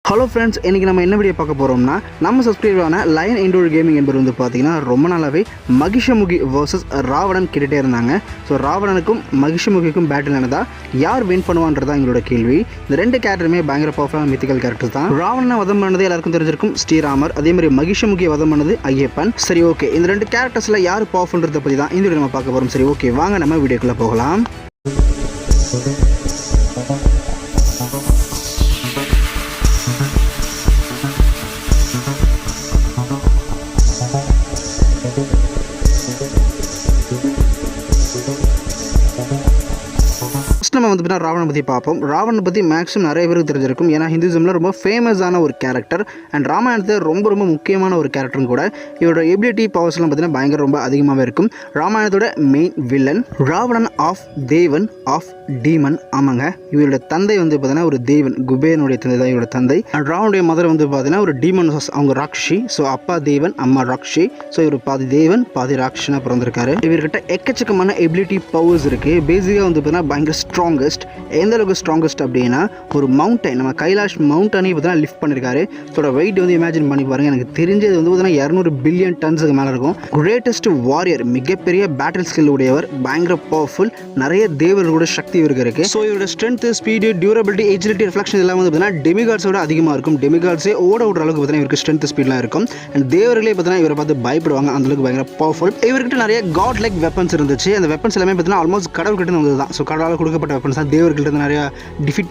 Hello friends, இன்றைக்கி நம்ம என்ன வீடியோ பார்க்க போகிறோம்னா, நம்ம சப்ஸ்கிரைபரான லயன் இண்டோர் கேமிங் என்பவர் வந்து பார்த்திங்கன்னா ரொம்ப நாளாகவே மகிஷமுகி வர்சஸ் ராவணன் கேட்டுகிட்டே இருந்தாங்க. ஸோ ராவணனுக்கும் மகிஷமுகிக்கும் பேட்டில் நடந்தால் யார் வின் பண்ணுவான்றதான் எங்களோட கேள்வி. இந்த ரெண்டு கேரக்டருமே பயங்கர பவர்ஃபுல்லான மித்திக்கல் கேரக்டர் தான். ராவணனை வதம் பண்ணது எல்லாருக்கும் தெரிஞ்சிருக்கும் ஸ்ரீராமர், அதே மாதிரி மகிஷமுகியை வதம் பண்ணது ஐயப்பன். சரி, ஓகே, இந்த ரெண்டு கேரக்டர்ஸில் யார் பவர்ஃபுல்ன்றதை பற்றி தான் இந்த வீடியோ நம்ம பார்க்க போகிறோம். சரி, ஓகே, வாங்க நம்ம வீடியோக்குள்ளே போகலாம். நம்ம வந்து ராவணனை பற்றி பார்ப்போம். ராவணனை பற்றி மேக்ஸிமம் நிறைய பேருக்கு தெரிஞ்சிருக்கும். ஏன்னா ஹிந்துசமில் ரொம்ப ஃபேமஸான ஒரு கேரக்டர் அண்ட் ராமாயணத்தில் ரொம்ப முக்கியமான ஒரு கேரக்டரும் கூட. இவரோட எபிலிட்டி பவர்ஸ்லாம் பார்த்தீங்கன்னா பயங்கர ரொம்ப அதிகமாகவே இருக்கும். ராமாயணத்தோட மெயின் வில்லன் ராவணன் ஆஃப் தேவன் ஆஃப் டீமன். ஆமாங்க, இவரோட தந்தை வந்து பார்த்தீங்கன்னா ஒரு தேவன், குபேரனுடைய தந்தை தான் இவரோட தந்தை. அண்ட் ராவனுடைய மதர் வந்து பார்த்தீங்கன்னா ஒரு டீமன், அவங்க ராட்சி. ஸோ அப்பா தேவன், அம்மா ராட்சி. ஸோ இவர் பாதி தேவன் பாதி ராட்சனாக பிறந்திருக்காரு. இவர்கிட்ட எக்கச்சக்கமான எபிலிட்டி பவர்ஸ் இருக்குது. பேசிக்காக வந்து பார்த்தீங்கன்னா பயங்கர ஸ்ட்ராங்கஸ்ட். எந்த அளவுக்கு ஸ்ட்ராங்கஸ்ட் அப்படின்னா, ஒரு மவுண்டன், நம்ம கைலாஷ் மவுண்டனே பார்த்தீங்கன்னா லிஃப்ட் பண்ணியிருக்காரு. இதோட வெயிட் வந்து இமேஜின் பண்ணி பாருங்கள். எனக்கு தெரிஞ்சது வந்து பார்த்தீங்கன்னா 200 பில்லியன் டன்ஸுக்கு மேலே இருக்கும். கிரேட்டஸ்ட் வாரியர், மிகப்பெரிய பேட்டில் ஸ்கில் உடையவர், பயங்கர பவர்ஃபுல். நிறைய தேவர்களோட சக்தி இவருக்கு இருக்கு. ஸோ இவரோட strength, speed, durability, agility, reflection எல்லாம் வந்து பார்த்தீங்கன்னா டெமிகாட்ஸோட அதிகமாக இருக்கும். டெமிகாட்ஸே ஓட விடுற அளவுக்கு பார்த்தீங்கன்னா இவருக்கு ஸ்ட்ரென்த், ஸ்பீட்லாம் இருக்கும். அண்ட் தேவர்களே பார்த்தீங்கன்னா இவரை பார்த்து பயப்படுவாங்க, அந்த அளவுக்கு பயங்கர பவர்ஃபுல். இவர்கிட்ட நிறைய காட் லைக் வெப்பன்ஸ் இருந்துச்சு. அந்த வெப்பன்ஸ் எல்லாமே பார்த்தீங்கன்னா ஆல்மோஸ்ட் கடவுள்கிட்ட வந்தது தான். ஸோ கடவுளால் கொடுக்கப்பட்ட வெப்பன்ஸ் தான். தேவர்கள்ட்ட நிறைய டிஃபீட்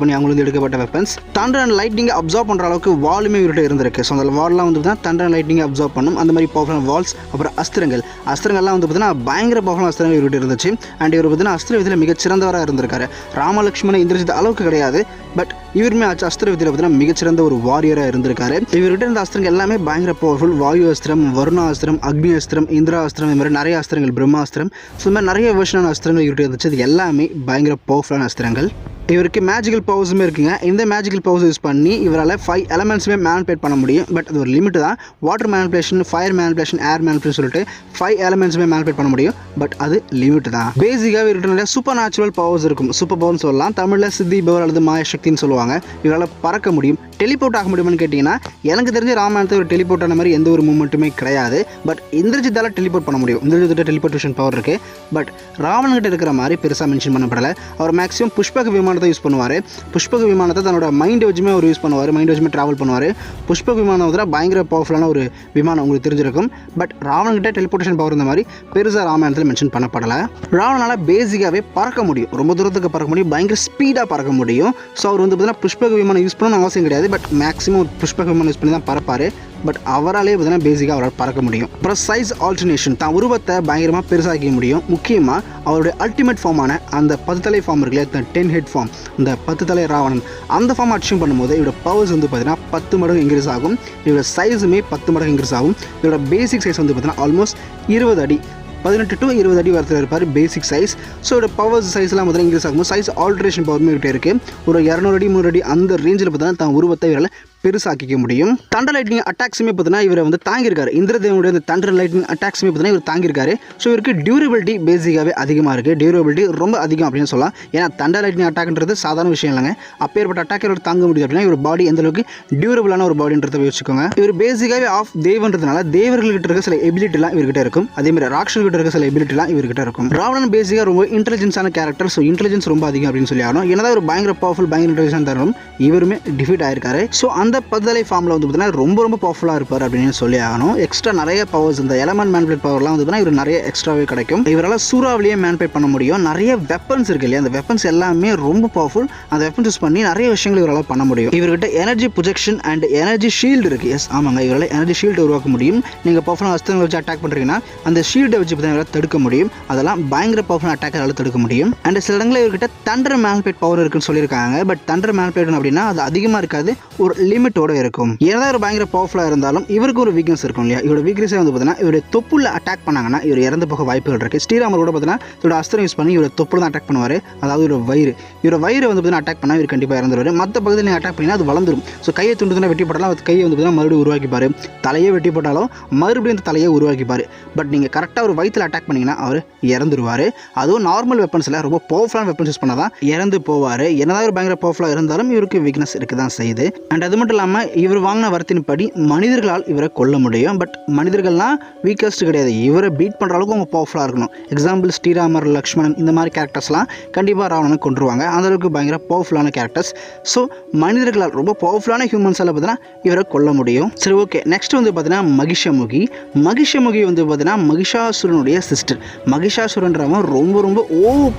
பண்ணி அவங்களுக்கு எடுக்கப்பட்ட weapons. Thunder and lightning observe பண்ணுற அளவுக்கு வாலுமே இவர்கிட்ட இருந்திருக்கு. ஸோ அந்த வால்லாம் வந்து பார்த்தீங்கன்னா தண்டர் அண்ட் லைட்னிங் அப்சர்வ் பண்ணும். அந்த மாதிரி பவர்ஃபுல்லான வால்ஸ். அப்புறம் அஸ்திரங்கள்லாம் வந்து பார்த்தீங்கன்னா பயங்கர பவர்ஃபுல்லான அஸ்திரங்கள் இவர்கிட்ட இருந்துச்சு. அண்ட் இவர் பார்த்தீங்கன்னா அஸ்திர விதியில் மிகச்சிறந்தவராக இருந்திருக்காரு. ராமலட்சுமண இந்திரஜித் அளவுக்கு கிடையாது, பட் இவருமே அஸ்திர விதியில் பார்த்தீங்கன்னா மிகச்சிறந்த ஒரு வாரியராக இருந்திருக்காரு. இவர்கிட்ட இருந்த அஸ்திரங்கள் எல்லாமே பயங்கர பவர்ஃபுல். வாயு அஸ்திரம், வருணாஸ்திரம், அக்னி அஸ்திரம், இந்திரா அஸ்திரம், இந்த மாதிரி நிறைய அஸ்திரங்கள், பிரம்மாஸ்திரம், ஸோ இந்த மாதிரி நிறைய வெர்ஷனான அஸ்திரங்கள் இவர்கிட்ட இருந்துச்சு. இது எல்லாமே பயங்கர பவர்ஃபுல்லான அஸ்திரங்கள். இவருக்கு மேஜிக்கல் பவர்ஸுமே இருக்குங்க. இந்த மேஜிக்கல் பவர்ஸ் யூஸ் பண்ணி இவரால் 5 எலமெண்ட்ஸுமே மேனிபுலேட் பண்ண முடியும். பட் அது ஒரு லிமிட் தான். வாட்டர் மேனிபுலேஷன், ஃபயர் மேனிபுலேஷன், ஏர் மேனிபுலேஷன் சொல்லிட்டு 5 எலமெண்ட்ஸுமே மேனிபுலேட் பண்ண முடியும். பட் அது லிமிட் தான். பேசிக்காக இவர்கிட்ட நிறைய சூப்பர் நேச்சுரல் பவர்ஸ் இருக்கும். சூப்பர் பவர்னு சொல்லலாம். தமிழில் சித்தி பவர் அல்லது மாயசக்தின்னு சொல்லுவாங்க. இவரால் பறக்க முடியும். டெலிபோர்ட் ஆக முடியுமான்னு கேட்டிங்கன்னா, எனக்கு தெரிஞ்ச ராமாயணத்தை ஒரு டெலிபோர்ட் ஆன மாதிரி எந்த ஒரு மூமெண்ட்டுமே கிடையாது. பட் இந்திரஜித்தால் டெலிபோர்ட் பண்ண முடியும். இந்திரஜித்த டெலிபோர்ட்டேஷன் பவர் இருக்குது. பட் ராவணன்கிட்ட இருக்கிற மாதிரி பெருசாக மென்ஷன் பண்ணப்படலை. அவர் மேக்ஸிமம் புஷ்பக விமானத்தை யூஸ் பண்ணுவார். புஷ்பக விமானத்தை தன்னோட மைண்ட் வச்சுமே அவர் யூஸ் பண்ணுவார். மைண்ட் வச்சுமே ட்ராவல் பண்ணுவார். புஷ்பக விமானம் வந்து பயங்கர பவர்ஃபுல்லான ஒரு விமானம், உங்களுக்கு தெரிஞ்சிருக்கும். பட் ராவணன்கிட்ட டெலிபோர்ட்டேஷன் பவர் இந்த மாதிரி பெருசாக ராமாயணத்தில் மென்ஷன் பண்ணப்படலை. ராவணனால் பேசிக்காகவே பறக்க முடியும். ரொம்ப தூரத்துக்கு பறக்க முடியும். பயங்கர ஸ்பீடாக பறக்க முடியும். ஸோ அவர் வந்து பார்த்தீங்கன்னா புஷ்பக விமானம் யூஸ் பண்ணணும்னு அவசியம் கிடையாது. பட் மேக்ஸிமம் புஷ்பக விமானம் யூஸ் பண்ணி தான் பறப்பார். பட் அவராலே பார்த்தீங்கன்னா பேசிக்காக அவரால் பறக்க முடியும். அப்புறம் சைஸ் ஆல்டர்னேஷன், தான் உருவத்தை பயங்கரமாக பெருசாக்க முடியும். முக்கியமாக அவருடைய அல்டிமேட் ஃபார்மான அந்த 10 தலை ஃபார்ம் இருக்குல்ல, 10 ஹெட் ஃபார்ம், இந்த 10 தலை ராவணன், அந்த ஃபார்ம் அச்சீவ் பண்ணும்போது இவரோட பவர்ஸ் வந்து பார்த்தீங்கன்னா 10 மடங்கு இன்க்ரீஸ் ஆகும். இவரோட சைஸுமே 10 மடங்கு இன்க்ரீஸ் ஆகும். இவரோட பேசிக் சைஸ் வந்து பார்த்தீங்கன்னா ஆல்மோஸ்ட் 20 அடி, 18 to 20 அடி வரத்தில் இருப்பார் பேசிக் சைஸ். ஸோ இதோட பவர்ஸ் சைஸ்லாம் பார்த்தீங்கன்னா இன்க்ரீஸ் ஆகும். சைஸ் ஆல்ட்ரேஷன் பவர்மே கிட்டே இருக்குது. ஒரு 200 அடி 300 அடி அந்த ரேஞ்சில் பார்த்தீங்கன்னா தான் உருவத்தை இவரால் பெருசாக்கிக்க முடியும். தண்டர் லைட்னிங் அட்டாக்ஸுமே பார்த்தீங்கன்னா இவரை வந்து தாங்கியிருக்காரு. இந்திரதேவனுடைய அந்த தண்டர் லைட்னிங் அட்டாக்ஸுமே பார்த்தீங்கன்னா இவர் தாங்கியிருக்காரு. ஸோ இவருக்கு டியூரபிலிட்டி பேசிக்காகவே அதிகமாக இருக்குது. டியூரபிலிட்டி ரொம்ப அதிகம் அப்படின்னு சொல்லலாம். ஏன்னா தண்டர் லைட்னிங் அட்டாக்ன்றது சாதாரண விஷயம் இல்லைங்க. அப்பேற்பட்ட அட்டாக் இவர் தாங்க முடியும் அப்படின்னா இவர் பாடி எந்த அளவுக்கு டியூரபிளான ஒரு பாடின்றதை வச்சுக்கோங்க. இவர் பேசிக்காகவே ஆஃப் தேவன்றதுனால தேவர்கள்கிட்ட இருக்க சில எபிலிட்டிலாம் இவர்கிட்ட இருக்கும். அதேமாதிரி ராட்சன்கிட்ட இருக்க சில எபிலிட்டிலாம் இவர்கிட்ட இருக்கும். ராவணன் பேசிக்காக ரொம்ப இன்டெலிஜென்ஸான கேரக்டர். ஸோ இன்டெலிஜென்ஸ் ரொம்ப அதிகம் அப்படின்னு சொல்லி ஆகணும். ஏன்னா ஒரு பயங்கர பவர்ஃபுல், பயங்கர இன்டெலிஜென்ஸ் தரணும். இவருமே டிஃபீட் ஆயிருக்காரு. ஸோ அந்த 10 தலை ஃபார்மில் வந்து பார்த்தீங்கன்னா ரொம்ப பவர்ஃபுல்லாக இருப்பார் அப்படின்னு சொல்லி ஆகணும். எக்ஸ்ட்ரா நிறைய பவர்ஸ், இந்த எலமெண்ட் மேனிபுலேட் பவர்லாம் வந்து பார்த்தீங்கன்னா இவர் நிறைய எக்ஸ்ட்ராவே கிடைக்கும். இவரால் சூறாவளியே மேனிபுலேட் பண்ண முடியும். நிறைய வெப்பன்ஸ் இருக்கு இல்லையா, அந்த வெப்பன்ஸ் எல்லாமே ரொம்ப பவர்ஃபுல். அந்த வெப்பன்ஸ் யூஸ் பண்ணி நிறைய விஷயங்கள் இவரால் பண்ண முடியும். இவர்கிட்ட energy projection and energy shield இருக்குது. எஸ், ஆமாங்க, இவரால் எனர்ஜி ஷீல்டு உருவாக்க முடியும். நீங்கள் பவர்ஃபுல்லான அஸ்திரங்களை வச்சு அட்டாக் பண்ணுறீங்கன்னா அந்த ஷீல்டை வச்சு பார்த்தீங்கன்னா தடுக்க முடியும். அதெல்லாம் பயங்கர பவர்ஃபுல்லான அட்டாக்கரால் தடுக்க முடியும். அண்ட் சில இடங்களில் இவர்கிட்ட தண்டர் மேனிபுலேட் பவர் இருக்குன்னு சொல்லியிருக்காங்க. பட் தண்டர் மேனிபுலேட் அப்படின்னா அது அதிகமாக இருக்காது, ஒரு லிமிட் லிமிட்டோட இருக்கும். ஏதாவது ஒரு பயங்கர பவர்ஃபுல்லாக இருந்தாலும் இவருக்கு ஒரு வீக்னஸ் இருக்கும் இல்லையா? இவரோட வீக்னஸே வந்து பார்த்தீங்கன்னா இவருடைய தொப்புல அட்டாக் பண்ணாங்கன்னா இவர் இறந்து போக வாய்ப்புகள் இருக்குது. ஸ்ரீராமர் கூட பார்த்தீங்கன்னா இவரோட அஸ்திரம் யூஸ் பண்ணி இவரோட தொப்புல தான் அட்டாக் பண்ணுவார். அதாவது இவரோட வயிறு வந்து பார்த்தீங்கன்னா அட்டாக் பண்ணால் இவர் கண்டிப்பாக இறந்துருவார். மற்ற பகுதியில் நீங்கள் அட்டாக் பண்ணினா அது வளர்ந்துடும். ஸோ கையை துண்டு வெட்டி போட்டாலும் அது கையை வந்து பார்த்தீங்கன்னா மறுபடியும் உருவாக்கிப்பார். தலையை வெட்டி போட்டாலும் மறுபடியும் அந்த தலையை உருவாக்கிப்பார். பட் நீங்கள் கரெக்டாக ஒரு வயிற்றில் அட்டாக் பண்ணிங்கன்னா அவர் இறந்துருவார். அதுவும் நார்மல் வெப்பன்ஸில் ரொம்ப பவர்ஃபுல்லான வெப்பன்ஸ் யூஸ் பண்ணால் தான் இறந்து போவார். என்னதான் ஒரு பயங்கர பவர்ஃபுல்லாக இருந்தாலும் இவருக்கு வீக்னஸ் இருக்க தான் செய்யுது. அண்ட் அது மட்டும் இல்லாமல் இவர் வாங்கின வரத்தின்படி மனிதர்களால் இவரை கொல்ல முடியும். பட் மனிதர்கள்லாம் வீக்கஸ்ட் கிடையாது. இவரை பீட் பண்ணுற அளவுக்கு அவங்க பவர்ஃபுல்லாக இருக்கணும். எக்ஸாம்பிள் ஸ்ரீராமர், லக்ஷ்மணன் இந்த மாதிரி கேரக்டர்ஸ்லாம் கண்டிப்பாக ராவணனை கொண்டுருவாங்க. அந்தளவுக்கு பயங்கர பவர்ஃபுல்லான கேரக்டர்ஸ். ஸோ மனிதர்களால் ரொம்ப பவர்ஃபுல்லான ஹியூமன்ஸால் பார்த்தீங்கன்னா இவரை கொல்ல முடியும். சரி, ஓகே. நெக்ஸ்ட் வந்து பார்த்தீங்கன்னா மகிஷமுகி வந்து பார்த்தீங்கன்னா மகிஷாசுரனுடைய சிஸ்டர். மகிஷாசுரன்றவன் ரொம்ப ரொம்ப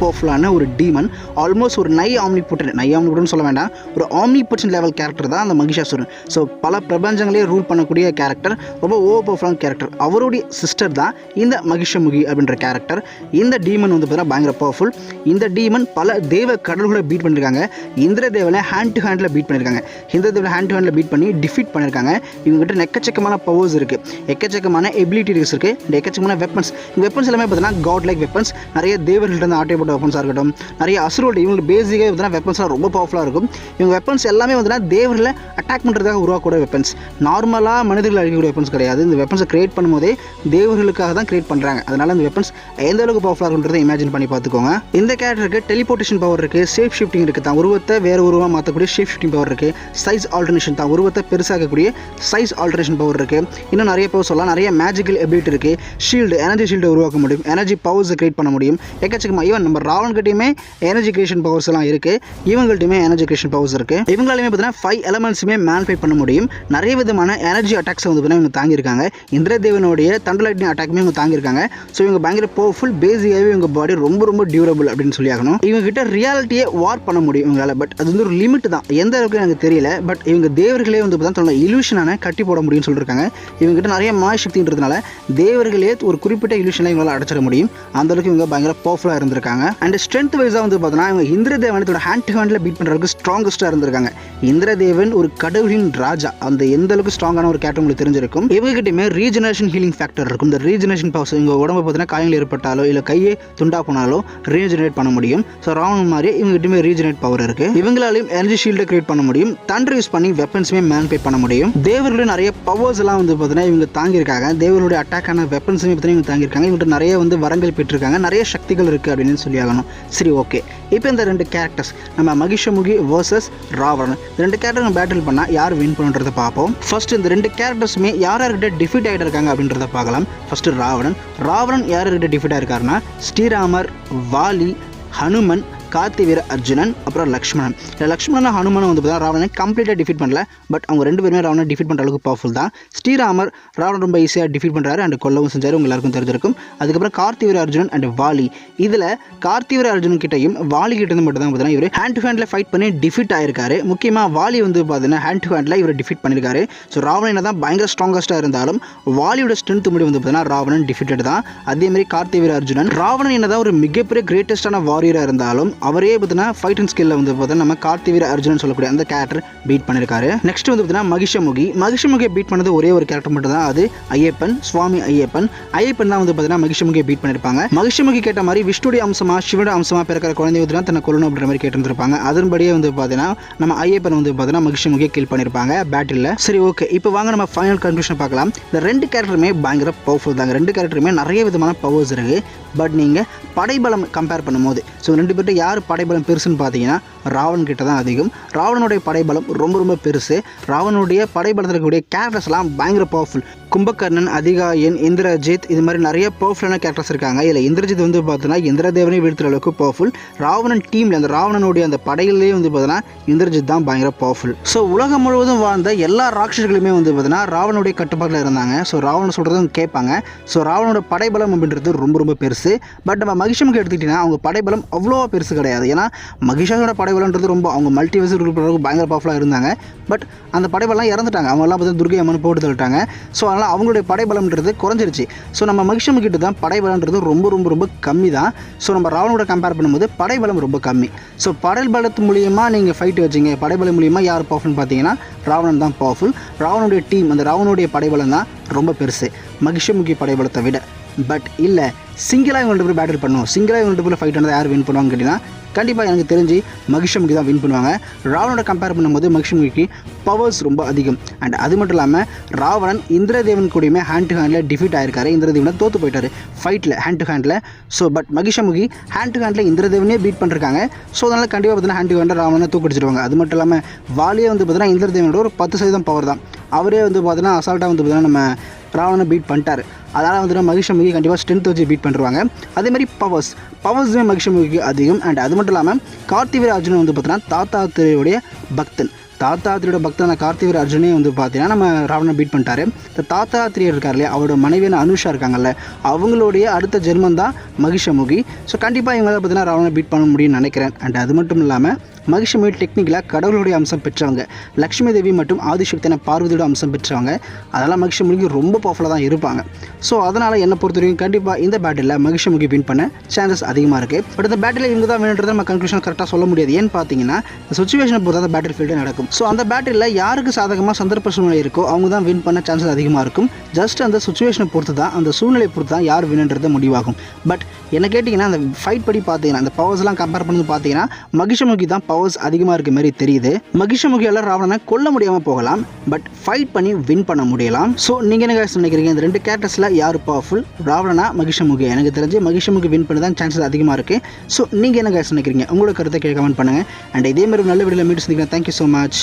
பவர்ஃபுல்லான ஒரு டீமன். ஆல்மோஸ்ட் ஒரு நை ஆம்னிபுட்டன் சொல்ல வேண்டாம், ஒரு ஆம்னிபுட்டன் லெவல் கேரக்டர் தான் அந்த மகிஷாசுரன். ஸோ பல பிரபஞ்சங்களே ரூல் பண்ணக்கூடிய கேரக்டர், ரொம்ப பவர்ஃபுல்லான கேரக்டர். அவருடைய சிஸ்டர் தான் இந்த மகிஷமுகி அப்படின்ற கேரக்டர். இந்த டீமன் வந்து பார்த்தீங்கன்னா பயங்கர பவர்ஃபுல். இந்த டீமன் பல தேவ கடல்களை பீட் பண்ணியிருக்காங்க. இந்திரதேவனை ஹேண்ட் டு ஹேண்டில் பீட் பண்ணியிருக்காங்க. இந்திரதேவனை ஹேண்ட் டு ஹேண்டில் பீட் பண்ணி டிஃபீட் பண்ணியிருக்காங்க. இவங்ககிட்ட எக்கச்சக்கமான பவர்ஸ் இருக்குது, எக்கச்சக்கமான எபிலிட்டிஸ் இருக்குது, எக்கச்சக்கமான வெப்பன்ஸ். வெப்பன்ஸ் எல்லாமே பார்த்தீங்கன்னா காட் லைக் வெப்பன்ஸ். நிறைய தேவர்கள்ட்ட ஆட்டைப்பட்ட வெப்பன்ஸாக இருக்கட்டும், நிறைய அசுரோட இவங்களுக்கு பேசிக்காக பார்த்தீங்கன்னா வெப்பன்ஸ்லாம் ரொம்ப பவர்ஃபுல்லாக இருக்கும். இவங்க வெப்பன்ஸ் எல்லாமே பார்த்தீங்கன்னா தேவர்களை அட்டாக் பண்ணுறதுக்காக உருவாக்கக்கூடிய வெப்பன்ஸ். நார்மலாக மனிதர்கள் அழிக்கக்கூடிய வெப்பன்ஸ் கிடையாது. இந்த வெப்பன்ஸை கிரியேட் பண்ணும்போதே தேவர்களுக்காக தான் கிரியேட் பண்ணுறாங்க. அதனால் இந்த வெப்பன்ஸ் எந்த அளவுக்கு பவர்ஃபுல்லாக இருக்குன்றதை இமேஜின் பண்ணி பார்த்துக்கோங்க. இந்த கேரக்டருக்கு டெலிபோர்டேஷன் பவர் இருக்குது, சேஃப் ஷிஃப்டிங் இருக்குது, தான் உருவத்தை வேறு உருவமாக மாற்றக்கூடிய சேஃப் ஷிஃப்டிங் பவர் இருக்குது, சைஸ் ஆல்டர்னேஷன், தான் உருவத்தை பெருசாக்கக்கூடிய சைஸ் ஆல்டரேஷன் பவர் இருக்குது. இன்னும் நிறைய பவர் சொல்லலாம். நிறைய மேஜிக்கல் எபிலிட்டி இருக்குது. ஷீல்டு, எனர்ஜி ஷீல்டை உருவாக்க முடியும், எனர்ஜி பவர்ஸை கிரியேட் பண்ண முடியும். எக்கச்சக்கமாக ஈவன் நம்ம ராவன்கிட்டையுமே எனர்ஜி கிரியேஷன் பவர்ஸ் எல்லாம் இருக்குது. இவங்கள்ட்டையுமே எனர்ஜி கிரியேஷன் பவர்ஸ் இருக்குது. இவங்களாலுமே பார்த்தீங்கன்னா 5 எலமெண்ட்ஸுமே மேனிஃபை பண்ண முடியும். நிறைய விதமான எனர்ஜி அட்டாக்ஸை வந்து இவங்க தாங்கியிருக்காங்க. இந்திரதேவனுடைய தண்டலைட்டிங் அட்டாக்குமே இவங்க தாங்கியிருக்காங்க. ஸோ இவங்க பயங்கர பவர்ஃபுல். பேசிக்காகவே இவங்க பாடி ரொம்ப ரொம்ப டியூரபிள் அப்படின்னு சொல்லி ஆகணும். இவங்க கிட்ட ரியாலிட்டியை வார் பண்ண முடியும் இவங்களால. பட் அது வந்து ஒரு லிமிட் தான், எந்த அளவுக்கு எனக்கு தெரியல. பட் இவங்க தேவர்களே வந்து பார்த்தா இலூஷனான கட்டி போட முடியும்னு சொல்லியிருக்காங்க. இவங்க கிட்ட நிறைய மாய சக்தின்றதுனால தேவர்களே ஒரு குறிப்பிட்ட இலூஷனை இவங்களால் அடைச்சிட முடியும். அந்த அளவுக்கு இவங்க பயங்கர பவர்ஃபுல்லாக இருந்திருக்காங்க. அண்ட் ஸ்ட்ரென்த் வைஸாக வந்து பார்த்தோன்னா இவங்க இந்திரதேவனத்தோட ஹேண்ட் டு ஹேண்டில் பீட் பண்ணுறதுக்கு ஸ்ட்ராங்கஸ்ட்டாக இருந்திருக்காங்க. இந்திரதேவன் ஒரு கடவுளின் ராஜா. அந்த எந்த அளவுக்கு ஸ்ட்ராங்கான ஒரு கேரக்டர் உங்களுக்கு தெரிஞ்சிருக்கும். இவங்ககிட்டயுமே ரீஜெனரேஷன் ஹீலிங் ஃபேக்டர் இருக்கும். இந்த ரீஜெனரேஷன் பவர்ஸ் இவங்க உடம்பு பார்த்தீங்கன்னா காயங்கள் ஏற்பட்டாலோ இல்லை கையே துண்டா போனாலோ ரீஜெனரேட் பண்ண முடியும். ஸோ ராவணன் மாதிரி இவங்ககிட்டயுமே ரீஜெனரேட் பவர் இருக்குது. இவங்களாலையும் எனர்ஜி ஷீல்டை கிரியேட் பண்ண முடியும். தண்டர் யூஸ் பண்ணி வெப்பன்ஸுமே மேனிஃபை பண்ண முடியும். தேவர்களுடைய நிறைய பவர்ஸ் எல்லாம் வந்து பார்த்தீங்கன்னா இவங்க தாங்கியிருக்காங்க. தேவர்களுடைய அட்டாக்கான வெப்பன்ஸுமே பார்த்தீங்கன்னா இவங்க தாங்கியிருக்காங்க. இவங்க நிறைய வந்து வரங்கள் பெற்றிருக்காங்க. நிறைய சக்திகள் இருக்குது அப்படின்னு சொல்லி ஆகணும். சரி, ஓகே. இப்போ இந்த 2 கேரக்டர்ஸ் நம்ம மகிஷமுகி வர்சஸ் ராவணன், 2 கேரக்டர் பேட்டில் பண்ணால் யார் வின் பண்ணுறதை பார்ப்போம். ஃபர்ஸ்ட் இந்த 2 கேரக்டர்ஸுமே யார்கிட்ட டிஃபீட் ஆகிட்டு இருக்காங்க அப்படின்றத பார்க்கலாம். ஃபர்ஸ்ட் ராவணன் யார்கிட்ட டிஃபீட் ஆயிருக்காருன்னா ஸ்ரீராமர், வாலி, ஹனுமன், கார்த்திவீர அர்ஜுனன், அப்புறம் லக்ஷ்மணன். லக்ஷ்மணன் ஹனுமன் வந்து பார்த்தா ராவணனை கம்ப்ளீட்டாக டிஃபீட் பண்ணல. பட் அவங்க 2 பேருமே ராவணனை டிஃபீட் பண்ணுற அளவுக்கு பவர்ஃபுல் தான். ஸ்ரீராமர் ராவணன் ரொம்ப ஈஸியாக டிஃபீட் பண்ணுறாரு அண்ட் கொல்லவும் செஞ்சார். உங்க எல்லாருக்கும் தெரிஞ்சிருக்கும். அதுக்கப்புறம் கார்த்திவீர அர்ஜுனன் அண்ட் வாலி. இதில் கார்த்திவீர அர்ஜுனன் கிட்டையும் வாலி கிட்ட மட்டும் தான் பார்த்தீங்கன்னா இவர் ஹேண்ட் டு ஹேண்டில் ஃபைட் பண்ணி டிஃபீட் ஆயிருக்காரு. முக்கியமாக வாலி வந்து பார்த்தீங்கன்னா ஹேண்ட் டு ஹேண்டில் இவர் டிஃபீட் பண்ணியிருக்காரு. ஸோ ராவணன் தான் பயங்கர ஸ்ட்ராங்கஸ்ட்டாக இருந்தாலும் வாலியோட ஸ்ட்ரென்த் முடி வந்து பார்த்தீங்கன்னா ராவணன் டிஃபீட்டட் தான். அதேமாதிரி கார்த்திவீர அர்ஜுனன், ராவணன் என்னதான் ஒரு மிகப்பெரிய கிரேட்டஸ்டான வாரியராக இருந்தாலும் அவரே பார்த்தீங்கன்னா ஃபைட்டிங் ஸ்கில்ல வந்து பார்த்தீங்கன்னா நம்ம கார்த்திவீர அர்ஜுனன் சொல்லக்கூடிய அந்த கேரக்டர் பீட் பண்ணியிருக்காரு. நெக்ஸ்ட் வந்து பார்த்தீங்கன்னா மகிஷமுகியை பீட் பண்ணது ஒரே ஒரு கேரக்டர் மட்டும் தான், அது ஐயப்பன், சுவாமி ஐயப்பன் தான் வந்து பார்த்தீங்கன்னா மகிஷமுகியை பீட் பண்ணியிருப்பாங்க. மகிஷமுகி கேட்ட மாதிரி விஷ்ணுடைய அம்சமா சிவனுடைய அம்சமா பிறக்கிற குழந்தை வந்து தன்னை கொல்லணும் அப்படின்ற மாதிரி கேட்டிருந்திருப்பாங்க. அதன்படியே வந்து பார்த்தீங்கன்னா நம்ம ஐயப்பன் வந்து பார்த்தீங்கன்னா மகிஷமுகியை கில் பண்ணியிருப்பாங்க பேட்டில். சரி, ஓகே. இப்போ வாங்க நம்ம ஃபைனல் கன்க்ளூஷன் பார்க்கலாம். இந்த 2 கேரக்டருமே பயங்கர பவர்ஃபுல் தாங்க. 2 கேரக்டருமே நிறைய விதமான பவர்ஸ் இருக்கு. பட் நீங்கள் படைபலம் கம்பேர் பண்ணும்போது ஸோ 2 பேர்கிட்ட யார் படைபலம் பெருசுன்னு பார்த்தீங்கன்னா ராவணன் கிட்ட தான் அதிகம். ராவணனுடைய படைபலம் ரொம்ப ரொம்ப பெருசு. ராவணனுடைய படைபலத்தில் இருக்கக்கூடிய கேரக்டர்ஸ்லாம் பயங்கர பவர்ஃபுல். கும்பகர்ணன், அதிகாயன், இந்திரஜித், இது மாதிரி நிறைய பவர்ஃபுல்லான கேரக்டர்ஸ் இருக்காங்க. இல்லை இந்திரஜித் வந்து பார்த்தீங்கன்னா இந்திரதேவனை வீழ்த்துற அளவுக்கு பவர்ஃபுல். ராவணன் டீமில் அந்த ராவணனுடைய அந்த படையிலே வந்து பார்த்தீங்கன்னா இந்திரஜித் தான் பயங்கர பவர்ஃபுல். ஸோ உலகம் முழுவதும் வாழ்ந்த எல்லா ராட்சர்களுமே வந்து பார்த்தீங்கன்னா ராவனுடைய கட்டுப்பாட்டில் இருந்தாங்க. ஸோ ராவணன் சொல்கிறதும் கேட்பாங்க. ஸோ ராவனோட படைபலம் அப்படின்றது ரொம்ப ரொம்ப பெருசு. பட் நம்ம மகிஷமுக்கு எடுத்துக்கிட்டிங்கன்னா அவங்க படைபலம் அவ்வளோ பெருசு கிடையாது. ஏன்னா மகிஷாவோட படைபலன்றது ரொம்ப அவங்க மல்டிவர்ஸ் பயங்கர பவர்ஃபுல்லாக இருந்தாங்க. பட் அந்த படைபலம் இறந்துட்டாங்க. அவங்கெல்லாம் பார்த்தா துர்கை அம்மன் போட்டு தள்ளிட்டாங்க. ஸோ அதனால் அவங்களுடைய படைபலம்ன்றது குறைஞ்சிருச்சு. ஸோ நம்ம மகிஷமுகிட்ட தான் படைபலம்ன்றது ரொம்ப ரொம்ப ரொம்ப கம்மி தான். ஸோ நம்ம ராவனோட கம்பேர் பண்ணும்போது படைபலம் ரொம்ப கம்மி. ஸோ படைபலத்து மூலியமாக நீங்கள் ஃபைட் வச்சிங்க, படைபலம் மூலியமாக யார் பவர்ஃபுல்னு பார்த்தீங்கன்னா ராவணன் தான் பவர்ஃபுல். ராவனுடைய டீம், அந்த ராவனுடைய படைபலம் தான் ரொம்ப பெருசு மகிஷமுகி படைபலத்தை விட. பட் இல்லை, சிங்கிளாக இவங்கள்ட்ட போய் பேட்டில் பண்ணுவோம், சிங்கிளாக இவங்கள்ட்ட போய் ஃபைட் வந்தால் யார் வின் பண்ணுவாங்கன்னு கேட்டிங்கன்னா கண்டிப்பாக எனக்கு தெரிஞ்சு மகிஷமுகி தான் வின் பண்ணுவாங்க. ராவனோட கம்பேர் பண்ணும்போது மகிஷமுகிக்கு பவர்ஸ் ரொம்ப அதிகம். அண்ட் அது மட்டும் இல்லாமல் ராவணன் இந்திரதேவன் கூடயுமே ஹேண்ட் டு ஹேண்டில் டிஃபீட் ஆயிருக்காரு. இந்திரதேவனை தோற்று போயிட்டார் ஃபைட்டில், hand to hand. So but Mahishamukhi hand to hand இந்திரதேவனே பீட் பண்ணிருக்காங்க. ஸோ அதனால் கண்டிப்பாக பார்த்தீங்கன்னா ஹேண்ட் டு ஹேண்டில் ராவணனை தூக்கிடிச்சிருவாங்க. அது மட்டும் இல்லாமல் வாலியே வந்து பார்த்தீங்கன்னா இந்திரதேவனோட ஒரு 10% பவர் தான். அவரே வந்து பார்த்தீங்கன்னா அசால்ட்டாக வந்து பார்த்தீங்கன்னா நம்ம ராவணனை பீட் பண்ணிட்டார். அதனால் வந்துட்டு மகிஷமுகி கண்டிப்பாக ஸ்ட்ரென்த் வச்சு பீட் பண்ணுவாங்க. அதேமாதிரி பவர்ஸுமே மகிஷமுகிக்கு அதிகம். அண்ட் அது மட்டும் இல்லாமல் கார்த்திவீர அர்ஜுனன் வந்து பார்த்தீங்கன்னா தாத்தாத்திரியோடைய பக்தன். தாத்தாத்திரியோட பக்தனான கார்த்திவீர அர்ஜுனே வந்து பார்த்தீங்கன்னா நம்ம ராவணனை பீட் பண்ணிட்டாரு. இந்த தாத்தாத்திரியர் இருக்கார் இல்லையா, அவரோட மனைவியான அனுஷா இருக்காங்கல்ல, அவங்களுடைய அடுத்த ஜென்மம் தான் மகிஷமுகி. ஸோ கண்டிப்பாக இவங்களால் பார்த்தீங்கன்னா ராவணனை பீட் பண்ண முடியும்னு நினைக்கிறேன். அண்ட் அது மட்டும் இல்லாமல் மகிஷமுகி டெக்னிக்கலாக கடவுளுடைய அம்சம் பெற்றவங்க, லக்ஷ்மி தேவி மற்றும் ஆதிசக்தியான பார்வதியோட அம்சம் பெற்றவங்க. அதனால் மகிஷமுகி ரொம்ப பவர்ஃபுல்லாக தான் இருப்பாங்க. ஸோ அதனால் என்னை பொறுத்த வரைக்கும் கண்டிப்பாக இந்த பேட்டில் மகிஷமுகி வின் பண்ண சான்சஸ் அதிகமாக இருக்குது. பட் இந்த பேட்டில் இவங்க தான் வேணுன்றதை நம்ம கன்க்ளூஷன் கரெக்டாக சொல்ல முடியாது. ஏன்னு பார்த்தீங்கன்னா சுச்சுவேஷனை பொறுத்து அந்த பேட்டில் ஃபீல்டு நடக்கும். ஸோ அந்த பேட்டில் யாருக்கு சாதகமாக சந்தர்ப்ப சூழ்நிலை இருக்கோ அவங்க தான் வின் பண்ண சான்சஸ் அதிகமாக இருக்கும். ஜஸ்ட் அந்த சுச்சுவேஷனை பொறுத்து தான், அந்த சூழ்நிலை பொறுத்து தான் யார் வின்ன்றது முடிவாகும். பட் என்ன கேட்டிங்கன்னா அந்த ஃபைட் படி பார்த்தீங்கன்னா, அந்த பவர்ஸ்லாம் கம்பேர் பண்ணி பார்த்தீங்கன்னா மகிஷமுகி தான் பவர்ஸ் அதிகமாக இருக்க மாதிரி தெரியுது. மகிஷமுகியால் ராவணனை கொல்ல முடியாமல் போகலாம், பட் ஃபைட் பண்ணி வின் பண்ண முடியலாம். ஸோ நீங்கள் என்ன guys நினைக்கிறீங்க, இந்த ரெண்டு கேரக்டர்ஸில் யார் பவர்ஃபுல், ராவணனா மகிஷமுகி? எனக்கு தெரிஞ்சு மகிஷமுகி வின் பண்ண தான் சான்சஸ் அதிகமாக இருக்குது. ஸோ நீங்கள் என்ன guys நினைக்கிறீங்க? உங்களோட கருத்தை கமெண்ட் பண்ணுங்கள். அண்ட் இதே மாதிரி நல்ல வீடியோவில் மீட் சந்திக்கிறேன். Thank you so much.